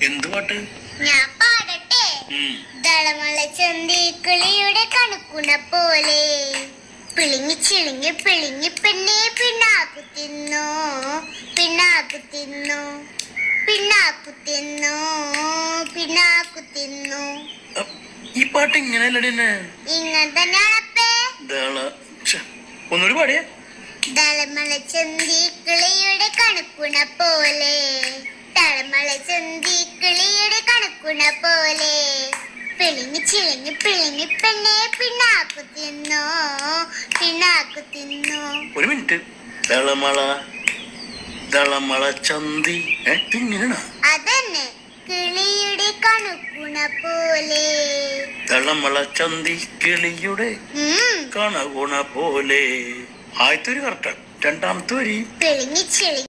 എന്ത് പാട്ട്? ഞാൻ പാടട്ടെ. ദളമള ചന്തിക്കിളിയുടെ കണക്കുണ പോലെ പിളിങ്ങി ചിളിങ്ങി പിളിങ്ങി പെണ്ണെ പിണ്ണാക്കു തിന്നോ പിണ്ണാക്കു തിന്നോ പിണ്ണാക്കു തിന്നോ പിണ്ണാക്കു തിന്നോ. ഈ പാട്ട് ഇങ്ങനെയല്ലേ? ഇങ്ങനെ തന്നെയാണപ്പേ. ഒന്നുകൂടി പാടിയേ. ദളമള ചന്തിക്കിളിയുടെ കണക്കുണ പോലെ തളമള ചന്തിക്കിളിയുടെ കണക്കുണ പോലെ പിളിങ്ങി ചിളിങ്ങി പിളിങ്ങി പെണ്ണെ പിണ്ണാക്കു തിന്നോ പിണ്ണാക്കു തിന്നോ. ഒരു മിനിറ്റ്. ദളമള ചന്തി ഇങ്ങനെയാണോ? അതന്നെ, കിളിയുടെ കണക്കുണ പോലെ. ദളമള ചന്തി കിളിയുടെ കണകുണ പോലെ. ആദ്യത്തെ ഒരു കറക്റ്റ്, രണ്ടാമത്തെ വരി പിളിങ്ങി ചിളി